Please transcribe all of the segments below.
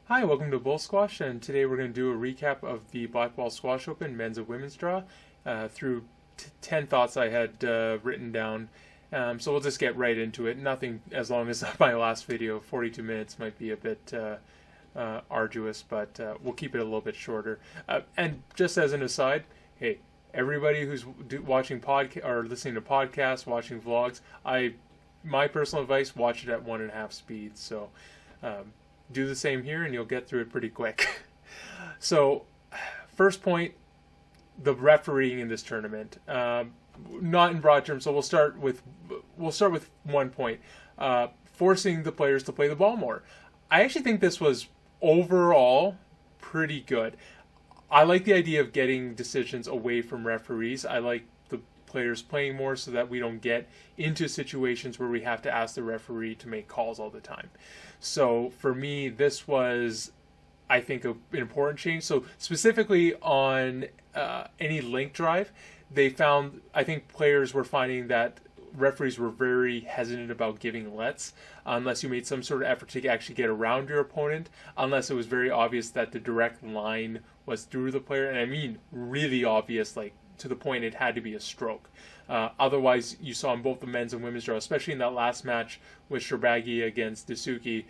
Hi, welcome to Bull Squash, and today we're going to do a recap of the Black Ball Squash Open men's and women's draw through 10 thoughts I had written down. So we'll just get right into it. Nothing as long as my last video. 42 minutes might be a bit arduous, but we'll keep it a little bit shorter. And just as an aside, hey, everybody who's watching podcast or listening to podcasts, watching vlogs, my personal advice: watch it at 1.5 speed. So do the same here, and you'll get through it pretty quick. So, first point: the refereeing in this tournament. Not in broad terms. So we'll start with 1 point: forcing the players to play the ball more. I actually think this was overall pretty good. I like the idea of getting decisions away from referees. I like the players playing more so that we don't get into situations where we have to ask the referee to make calls all the time. So for me, this was, I think, an important change. So specifically on any link drive, they found, I think players were finding that referees were very hesitant about giving lets unless you made some sort of effort to actually get around your opponent, unless it was very obvious that the direct line was through the player. And I mean really obvious, like to the point it had to be a stroke. Otherwise, you saw in both the men's and women's draw, especially in that last match with Sherbagi against Dasuki,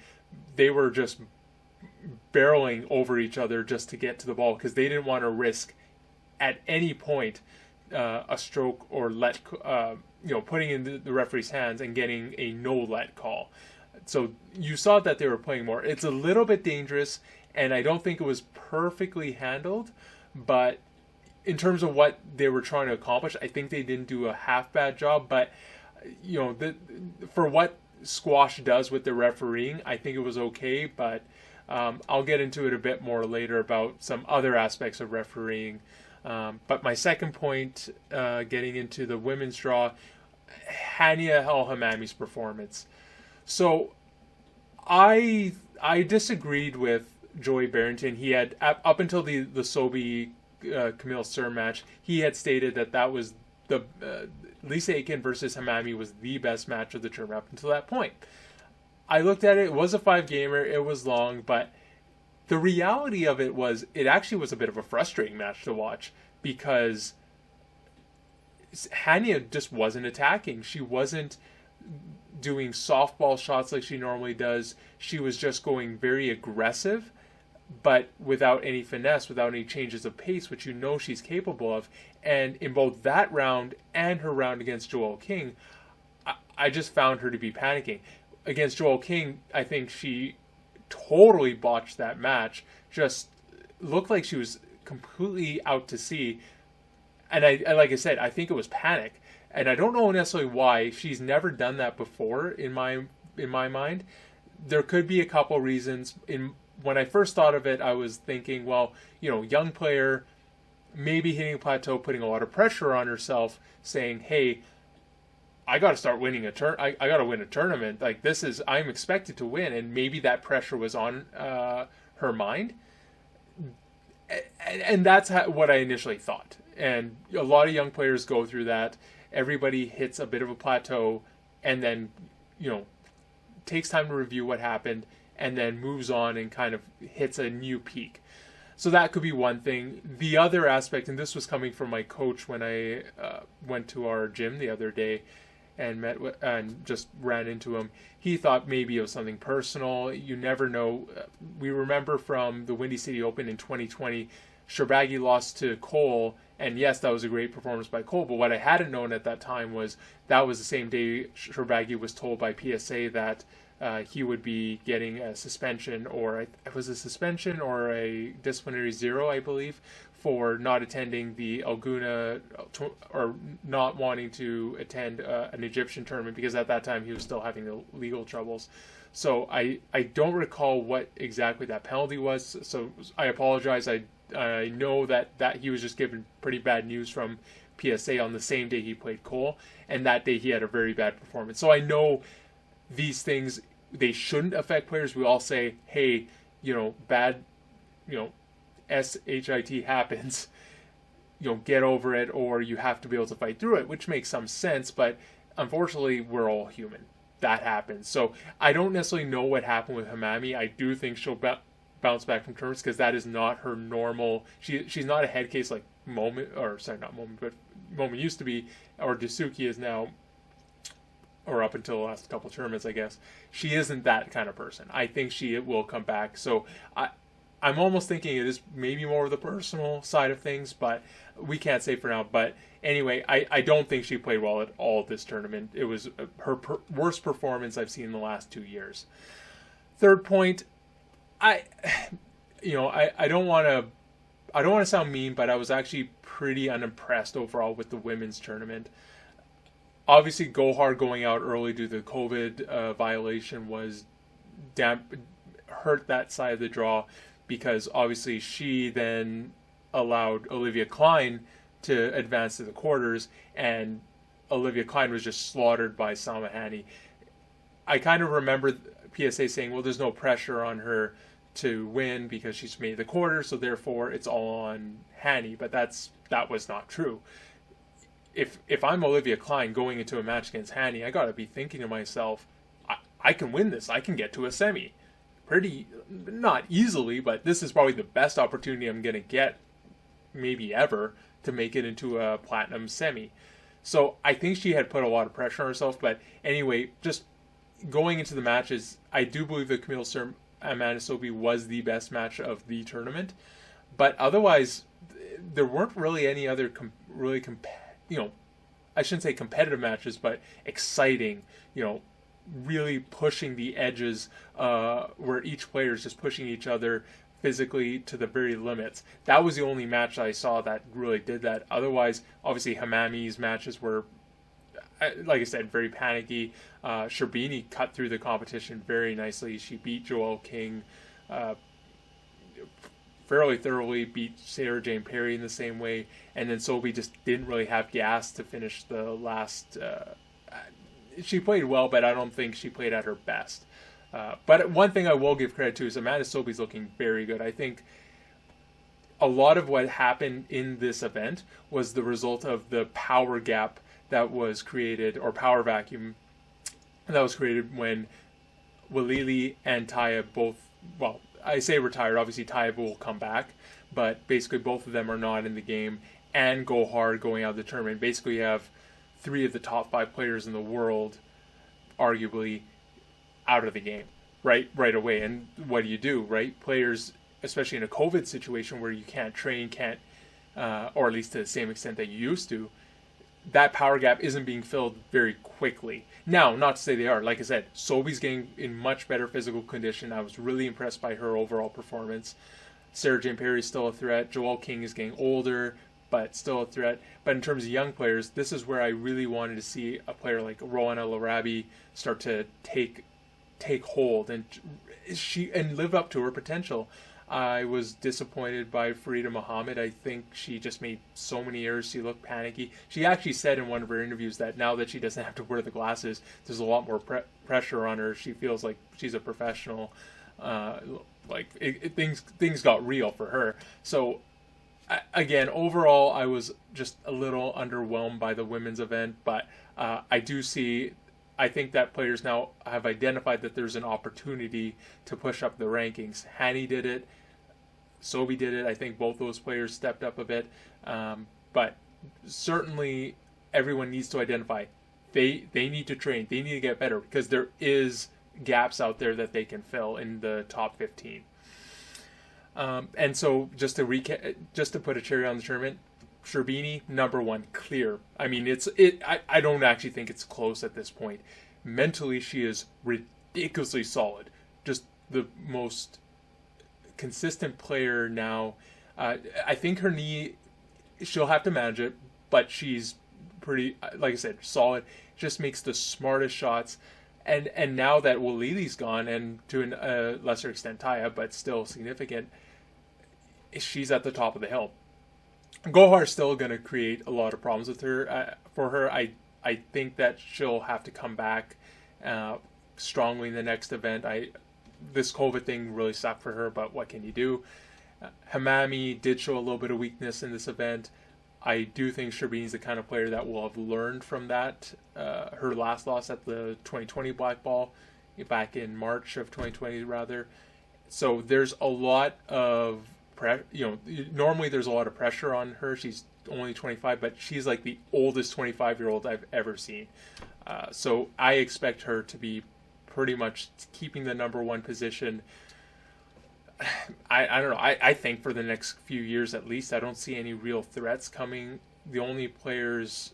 they were just barreling over each other just to get to the ball because they didn't want to risk at any point a stroke or let, putting in the referee's hands and getting a no let call. So you saw that they were playing more. It's a little bit dangerous, and I don't think it was perfectly handled, but in terms of what they were trying to accomplish, I think they didn't do a half bad job. But for what squash does with the refereeing, I think it was okay. But I'll get into it a bit more later about some other aspects of refereeing. But my second point, getting into the women's draw, Hanya Hamami's performance. So I disagreed with Joey Barrington. He had, up until the Sobi Camille Sir match, he had stated that was the Lisa Aiken versus Hamami was the best match of the tournament up until that point. I looked at it. It was a 5-gamer. It was long, but the reality of it was it actually was a bit of a frustrating match to watch because Hanya just wasn't attacking. She wasn't doing softball shots like she normally does. She was just going very aggressive, but without any finesse, without any changes of pace, which she's capable of. And in both that round and her round against Joel King, I just found her to be panicking. Against Joel King, I think she totally botched that match. Just looked like she was completely out to sea. And I like I said, I think it was panic. And I don't know necessarily why. She's never done that before in my mind. There could be a couple reasons. When I first thought of it, I was thinking, well, young player, maybe hitting a plateau, putting a lot of pressure on herself, saying, hey, I got to start winning I got to win a tournament. Like I'm expected to win. And maybe that pressure was on her mind. And that's what I initially thought. And a lot of young players go through that. Everybody hits a bit of a plateau and then, takes time to review what happened and then moves on and kind of hits a new peak. So that could be one thing. The other aspect, and this was coming from my coach when I went to our gym the other day and and just ran into him, he thought maybe it was something personal. You never know. We remember from the Windy City Open in 2020, Sherbagi lost to Cole, and yes, that was a great performance by Cole, but what I hadn't known at that time was that was the same day Sherbagi was told by PSA that he would be getting a suspension, or it was a suspension or a disciplinary 0, I believe, for not attending the Alguna or not wanting to attend an Egyptian tournament because at that time he was still having the legal troubles. So I don't recall what exactly that penalty was. So I apologize. I know that he was just given pretty bad news from PSA on the same day he played Cole, and that day he had a very bad performance. So I know these things, they shouldn't affect players. We all say, hey, bad, SHIT happens, get over it, or you have to be able to fight through it, which makes some sense, but unfortunately we're all human. That happens. So I don't necessarily know what happened with Hamami. I do think she'll bounce back from tournaments, because that is not her normal. She's not a head case like Moment, or sorry, not Moment, but Moment used to be, or Dasuki is now, or up until the last couple tournaments, I guess. She isn't that kind of person. I think she will come back. So I'm almost thinking it is maybe more of the personal side of things, but we can't say for now. But anyway, I don't think she played well at all this tournament. It was her worst performance I've seen in the last 2 years. Third point, I don't want to sound mean, but I was actually pretty unimpressed overall with the women's tournament. Obviously, Gohar going out early due to the COVID violation was hurt that side of the draw, because obviously she then allowed Olivia Klein to advance to the quarters, and Olivia Klein was just slaughtered by Salma Hani. I kind of remember PSA saying, well, there's no pressure on her to win because she's made the quarter, so therefore it's all on Hani. But that was not true. If I'm Olivia Klein going into a match against Hani, I gotta be thinking to myself, I can win this. I can get to a semi. Pretty, not easily, but this is probably the best opportunity I'm gonna get, maybe ever, to make it into a platinum semi. So I think she had put a lot of pressure on herself. But anyway, just going into the matches, I do believe that Camille Serm Amanda Sobi was the best match of the tournament. But otherwise, there weren't really any other I shouldn't say competitive matches, but exciting, really pushing the edges, where each player is just pushing each other physically to the very limits. That was the only match I saw that really did that. Otherwise, obviously, Hamami's matches were, like I said, very panicky. Sherbini cut through the competition very nicely. She beat Joelle King fairly thoroughly, beat Sarah Jane Perry in the same way, and then Sobi just didn't really have gas to finish the last. She played well, but I don't think she played at her best. But one thing I will give credit to is Amanda Sobi's looking very good. I think a lot of what happened in this event was the result of the power gap that was created, or power vacuum that was created when Walili and Taya both, well, I say retired, obviously Taya will come back, but basically both of them are not in the game, and go hard going out of the tournament. Basically you have 3 of the top 5 players in the world, arguably, out of the game right away. And what do, right? Players, especially in a COVID situation where you can't train, or at least to the same extent that you used to, that power gap isn't being filled very quickly. Now, not to say they are. Like I said, Sobi's getting in much better physical condition. I was really impressed by her overall performance. Sarah Jane Perry is still a threat. Joelle King is getting older, but still a threat. But in terms of young players, this is where I really wanted to see a player like Rowana Larabi start to take hold and live up to her potential. I was disappointed by Farida Muhammad. I think she just made so many errors. She looked panicky. She actually said in one of her interviews that now that she doesn't have to wear the glasses, there's a lot more pressure on her. She feels like she's a professional. Things got real for her. So again, overall, I was just a little underwhelmed by the women's event. But I think that players now have identified that there's an opportunity to push up the rankings. Hani did it. Sobi did it. I think both those players stepped up a bit. But certainly everyone needs to identify. They need to train. They need to get better, because there is gaps out there that they can fill in the top 15. And so just to recap, just to put a cherry on the tournament, Sherbini, number 1, clear. I mean, I don't actually think it's close at this point. Mentally, she is ridiculously solid. Just the most consistent player now. I think her knee, she'll have to manage it, but she's pretty, like I said, solid. Just makes the smartest shots. And now that Walili's gone, and to a lesser extent Taya, but still significant, she's at the top of the hill. Gohar's still going to create a lot of problems with her. For her, I think that she'll have to come back strongly in the next event. This COVID thing really sucked for her, but what can you do? Hamami did show a little bit of weakness in this event. I do think Sherbini's the kind of player that will have learned from that. Her last loss at the 2020 Black Ball, back in March of 2020 rather. So there's a lot of normally there's a lot of pressure on her. She's only 25, but she's like the oldest 25-year-old I've ever seen. So I expect her to be pretty much keeping the number one position. I don't know. I think for the next few years at least, I don't see any real threats coming. The only players,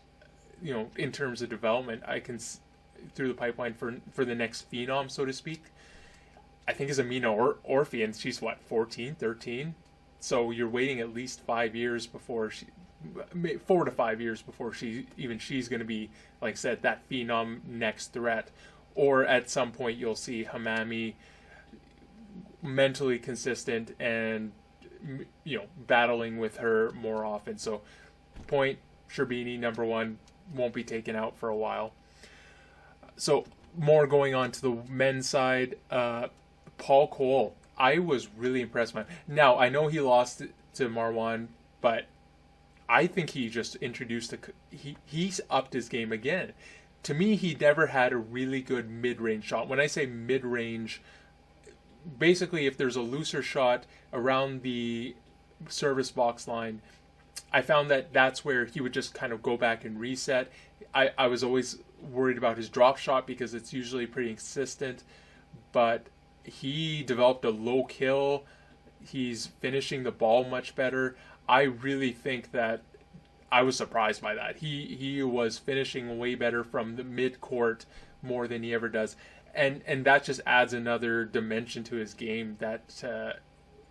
in terms of development, I can through the pipeline for the next phenom, so to speak, I think is Amina Orfi, and she's 14, 13. So you're waiting at least 5 years before 4 to 5 years before she's going to be, like I said, that phenom next threat. Or at some point you'll see Hamami mentally consistent and battling with her more often. So point, Sherbini number one, won't be taken out for a while. So more going on to the men's side, Paul Cole, I was really impressed by him. Now I know he lost to Marwan, but I think he just introduced he's upped his game again. To me, he never had a really good mid-range shot. When I say mid-range, basically if there's a looser shot around the service box line, I found that that's where he would just kind of go back and reset. I was always worried about his drop shot because it's usually pretty consistent, but he developed a low kill. He's finishing the ball much better. I really think that I was surprised by that. He was finishing way better from the mid-court more than he ever does. And that just adds another dimension to his game that,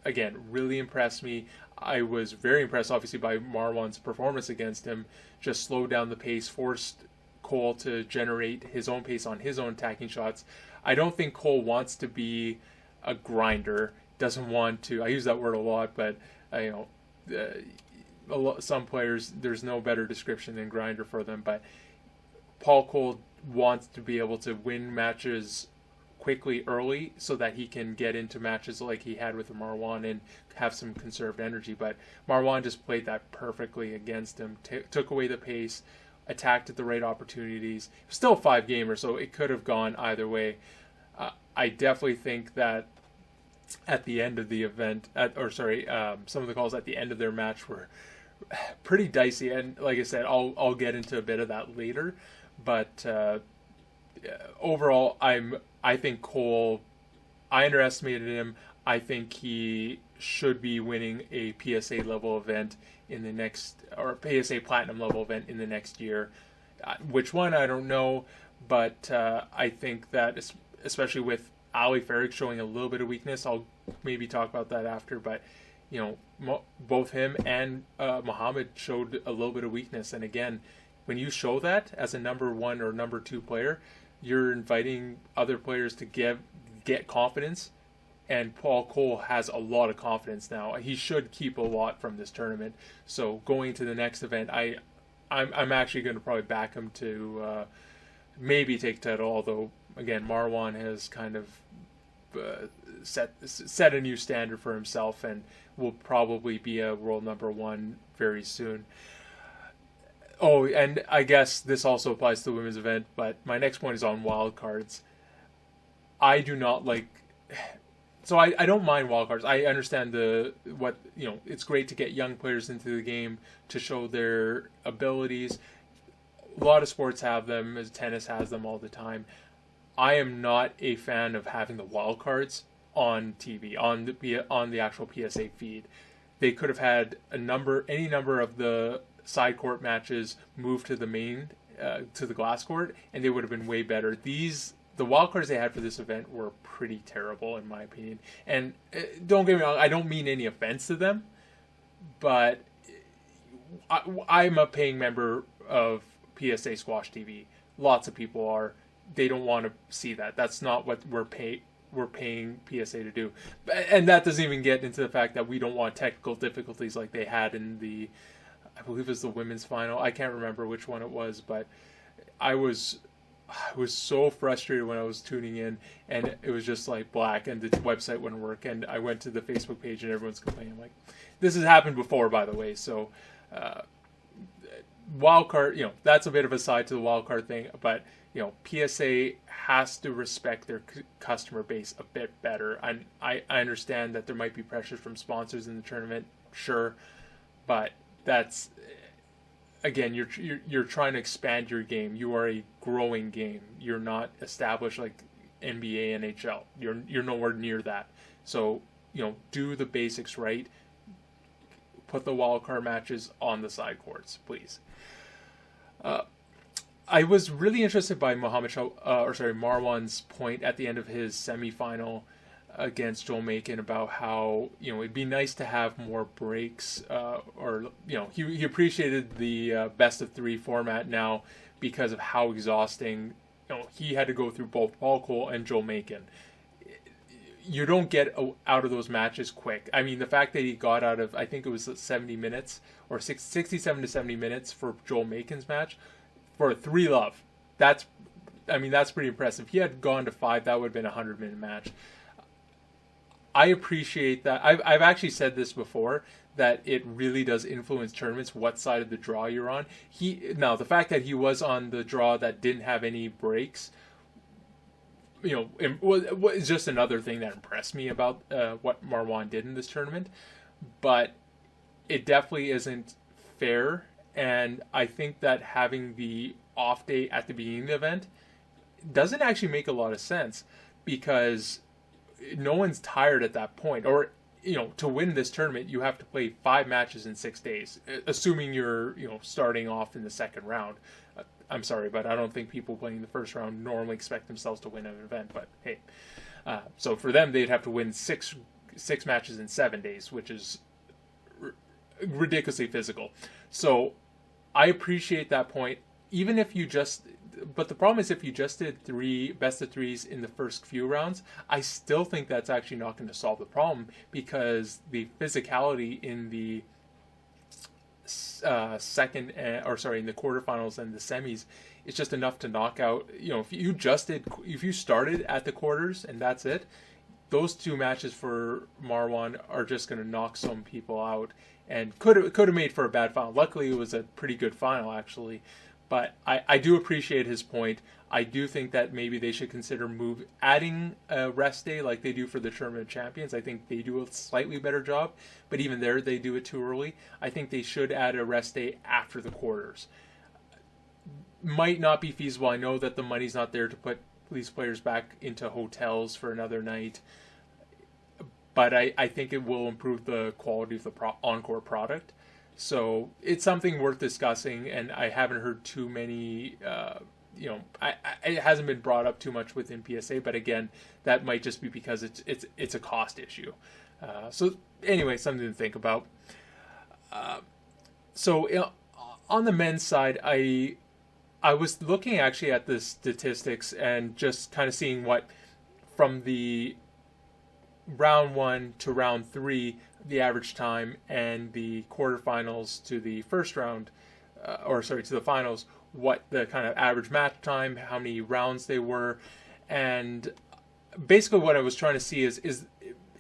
again, really impressed me. I was very impressed, obviously, by Marwan's performance against him. Just slowed down the pace, forced Cole to generate his own pace on his own attacking shots. I don't think Cole wants to be a grinder. Doesn't want to. I use that word a lot, but some players, there's no better description than grinder for them. But Paul Cole wants to be able to win matches quickly early so that he can get into matches like he had with Marwan and have some conserved energy. But Marwan just played that perfectly against him, took away the pace, attacked at the right opportunities. Still a 5-gamer, so it could have gone either way. I definitely think that at the end of the event, some of the calls at the end of their match were pretty dicey. And like I said, I'll get into a bit of that later. But overall, I think Cole, I underestimated him. I think he should be winning a PSA level event in the next, or PSA Platinum level event in the next year. Which one, I don't know. But I think that, especially with Ali Farag showing a little bit of weakness, I'll maybe talk about that after. But, both him and Muhammad showed a little bit of weakness. And again, when you show that as a number one or number two player, you're inviting other players to get confidence. And Paul Cole has a lot of confidence now. He should keep a lot from this tournament. So going to the next event, I'm actually going to probably back him to maybe take title. Although again, Marwan has kind of set a new standard for himself and will probably be a world number one very soon. Oh, and I guess this also applies to the women's event, but my next point is on wildcards. I do not like... So I don't mind wildcards. I understand it's great to get young players into the game to show their abilities. A lot of sports have them, as tennis has them all the time. I am not a fan of having the wildcards on TV, on the actual PSA feed. They could have had any number of the side court matches moved to the main, to the glass court, and they would have been way better. The wildcards they had for this event were pretty terrible, in my opinion. And don't get me wrong, I don't mean any offense to them, but I'm a paying member of PSA Squash TV. Lots of people are. They don't want to see that. That's not what we're paying PSA to do. And that doesn't even get into the fact that we don't want technical difficulties like they had in the, I believe it was the women's final. I can't remember which one it was, but I was so frustrated when I was tuning in, and it was just like black, and the website wouldn't work. And I went to the Facebook page, and everyone's complaining. I'm like, this has happened before, by the way. So, wildcard, that's a bit of a side to the wildcard thing. But PSA has to respect their customer base a bit better. I understand that there might be pressures from sponsors in the tournament, sure, but that's, again, you're trying to expand your game. You are a growing game. You're not established like NBA, NHL. You're nowhere near that. So, do the basics right. Put the wildcard matches on the side courts, please. I was really interested by Marwan's point at the end of his semifinal against Joel Macon about how it'd be nice to have more breaks, he appreciated the best of three format now because of how exhausting he had to go through both Paul Cole and Joel Macon. You don't get out of those matches quick. I mean, the fact that he got out of, I think it was 70 minutes or 67 to 70 minutes for Joel Macon's match for a 3-love. That's pretty impressive. If he had gone to 5, that would have been a 100-minute match. I appreciate that. I've actually said this before, that it really does influence tournaments what side of the draw you're on. Now, the fact that he was on the draw that didn't have any breaks, was just another thing that impressed me about what Marwan did in this tournament. But it definitely isn't fair, and I think that having the off day at the beginning of the event doesn't actually make a lot of sense, because no one's tired at that point. Or, to win this tournament, you have to play 5 matches in 6 days, assuming you're, starting off in the second round. I'm sorry, but I don't think people playing the first round normally expect themselves to win an event. But hey, so for them, they'd have to win six matches in 7 days, which is ridiculously physical. So I appreciate that point. Even if you but the problem is, if you just did 3 best of 3s in the first few rounds, I still think that's actually not going to solve the problem, because the physicality in the in the quarterfinals and the semis is just enough to knock out. If you started at the quarters and that's it, those 2 matches for Marwan are just going to knock some people out, and could have made for a bad final. Luckily, it was a pretty good final, actually. But I do appreciate his point. I do think that maybe they should consider adding a rest day like they do for the Tournament of Champions. I think they do a slightly better job, but even there they do it too early. I think they should add a rest day after the quarters. Might not be feasible. I know that the money's not there to put these players back into hotels for another night, but I think it will improve the quality of the Encore product. So it's something worth discussing, and I haven't heard too many, it hasn't been brought up too much within PSA, but again, that might just be because it's a cost issue. So anyway, something to think about. So on the men's side, I was looking actually at the statistics and just kind of seeing what, from the round 1 to round 3, the average time, and the quarterfinals to the first round, to the finals, what the kind of average match time, how many rounds they were, and basically what I was trying to see is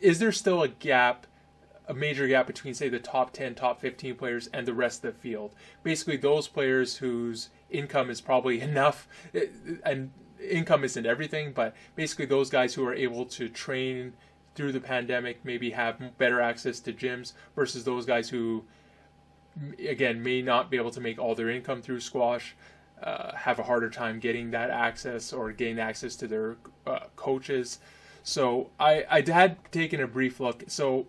there still a major gap between, say, the top 10, top 15 players and the rest of the field. Basically, those players whose income is probably enough, and income isn't everything, but basically those guys who are able to train through the pandemic, maybe have better access to gyms, versus those guys who, again, may not be able to make all their income through squash, have a harder time getting that access or getting access to their coaches. So I had taken a brief look. So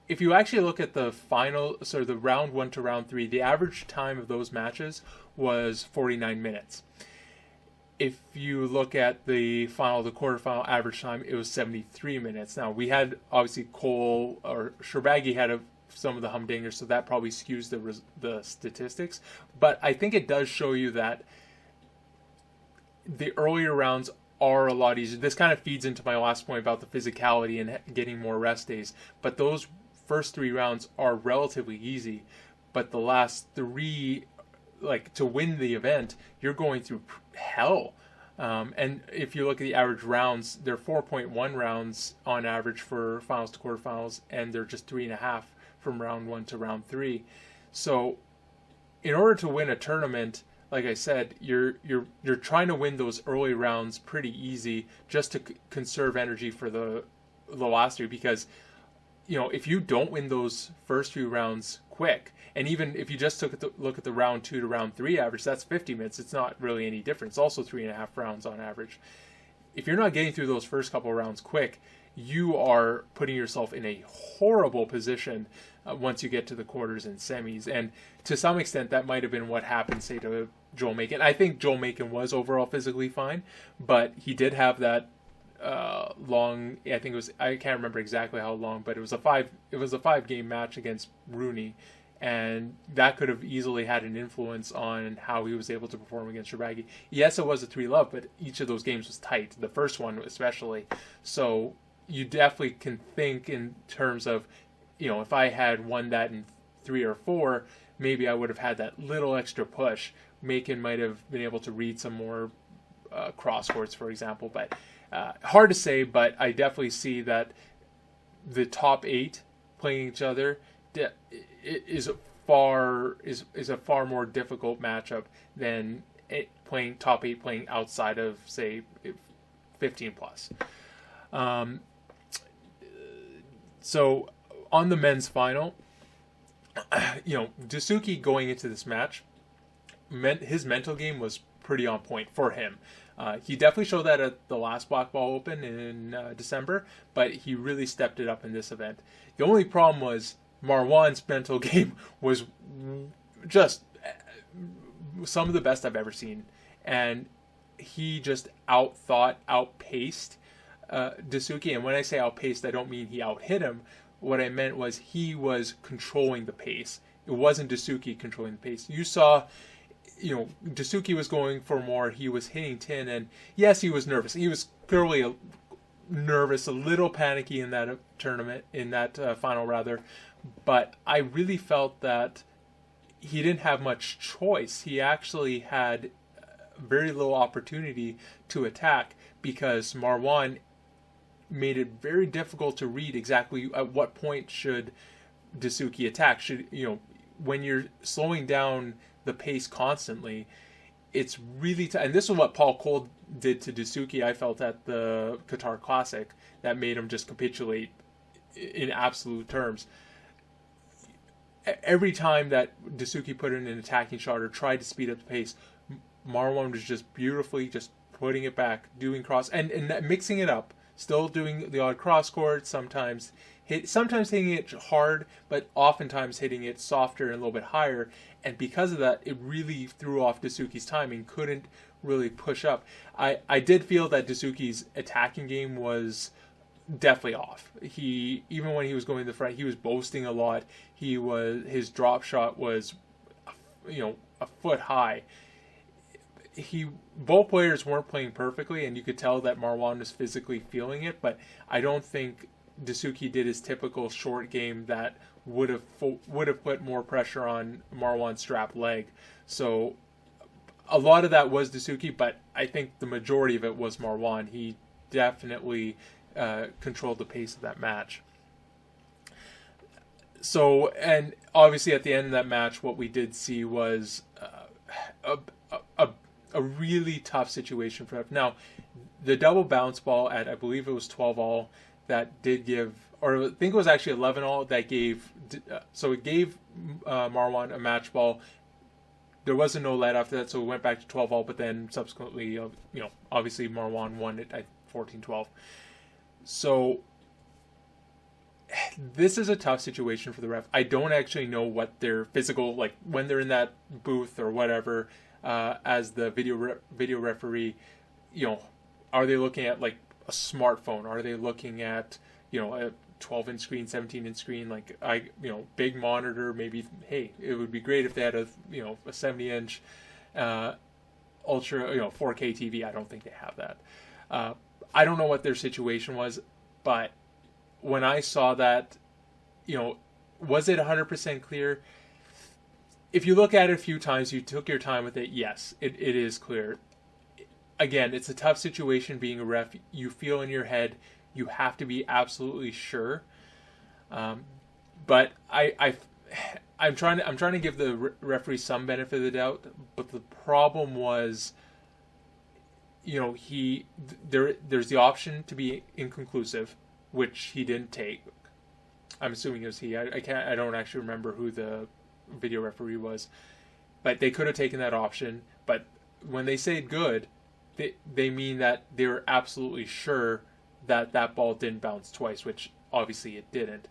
if you actually look at the final, the round 1 to round 3, the average time of those matches was 49 minutes. If you look at the quarterfinal average time, it was 73 minutes. Now, we had, obviously, Cole or Sherbagi had some of the humdingers, so that probably skews the statistics. But I think it does show you that the earlier rounds are a lot easier. This kind of feeds into my last point about the physicality and getting more rest days. But those first 3 rounds are relatively easy. But the last 3, to win the event, you're going through hell. And if you look at the average rounds, they're 4.1 rounds on average for finals to quarterfinals, and they're just 3.5 from round 1 to round 3. So in order to win a tournament, like I said, you're trying to win those early rounds pretty easy just to conserve energy for the last three, because if you don't win those first few rounds quick, and even if you just look at the round 2 to round 3 average, that's 50 minutes. It's not really any difference. It's also 3.5 rounds on average. If you're not getting through those first couple of rounds quick, you are putting yourself in a horrible position once you get to the quarters and semis. And to some extent, that might have been what happened, say, to Joel Macon. I think Joel Macon was overall physically fine, but he did have that long. I think it was. I can't remember exactly how long, but it was a 5-game match against Rooney, and that could have easily had an influence on how he was able to perform against Shabagi. Yes, it was a 3-love, but each of those games was tight. The first one especially. So you definitely can think in terms of, if I had won that in 3 or 4, maybe I would have had that little extra push. Macon might have been able to read some more cross courts, for example, but hard to say. But I definitely see that the top 8 playing each other is a far more difficult matchup than playing top 8 playing outside of, say, 15 plus. So on the men's final, Dasuki going into this match, his mental game was pretty on point for him. He definitely showed that at the last Black Ball Open in December, but he really stepped it up in this event. The only problem was Marwan's mental game was just some of the best I've ever seen. And he just outpaced Dasuki. And when I say outpaced, I don't mean he outhit him. What I meant was he was controlling the pace. It wasn't Dasuki controlling the pace. You saw, Dasuki was going for more. He was hitting tin, and yes, he was nervous. He was clearly nervous, a little panicky in that tournament, in that final rather. But I really felt that he didn't have much choice. He actually had very little opportunity to attack because Marwan made it very difficult to read exactly at what point should Dasuki attack. When you're slowing down the pace constantly, it's really and this is what Paul Cole did to Dasuki, I felt, at the Qatar Classic, that made him just capitulate in absolute terms. Every time that Dasuki put in an attacking shot or tried to speed up the pace, Marwan was just beautifully just putting it back, doing cross and mixing it up, still doing the odd cross court, sometimes hitting it hard, but oftentimes hitting it softer and a little bit higher. And because of that, it really threw off Dasuki's timing, couldn't really push up. I did feel that Dasuki's attacking game was definitely off. Even when he was going to the front, he was boasting a lot. His drop shot was, a foot high. Both players weren't playing perfectly, and you could tell that Marwan was physically feeling it. But I don't think Dasuki did his typical short game that would have put more pressure on Marwan's strapped leg. So a lot of that was Dasuki, but I think the majority of it was Marwan. He definitely controlled the pace of that match. So, and obviously at the end of that match, what we did see was a really tough situation for him. Now, the double bounce ball at, I believe it was 12-all, that did give, or I think it was actually 11-all, that gave, so it gave Marwan a match ball. There was a no let after that, so we went back to 12-all, but then subsequently, obviously Marwan won it at 14-12. So this is a tough situation for the ref. I don't actually know what their physical, like when they're in that booth or whatever, as the video referee, are they looking at like a smartphone? Are they looking at, a 12-inch screen, 17-inch screen, big monitor? Maybe, hey, it would be great if they had a 70-inch ultra, 4K TV. I don't think they have that. I don't know what their situation was, but when I saw that, was it 100% clear? If you look at it a few times, you took your time with it, yes, it is clear. Again, it's a tough situation being a ref. You feel in your head, you have to be absolutely sure. But I I'm trying to give the referee some benefit of the doubt, but the problem was, there's the option to be inconclusive, which he didn't take. I'm assuming it was he. I don't actually remember who the video referee was, but they could have taken that option. But when they say good, they mean that they were absolutely sure that ball didn't bounce twice, which obviously it didn't.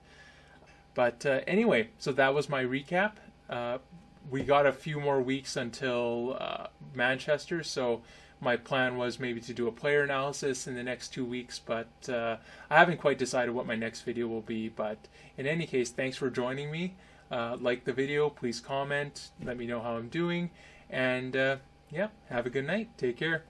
But anyway, so that was my recap. We got a few more weeks until Manchester, so my plan was maybe to do a player analysis in the next 2 weeks, but I haven't quite decided what my next video will be. But in any case, thanks for joining me. Like the video, please comment, let me know how I'm doing, and yeah, have a good night. Take care.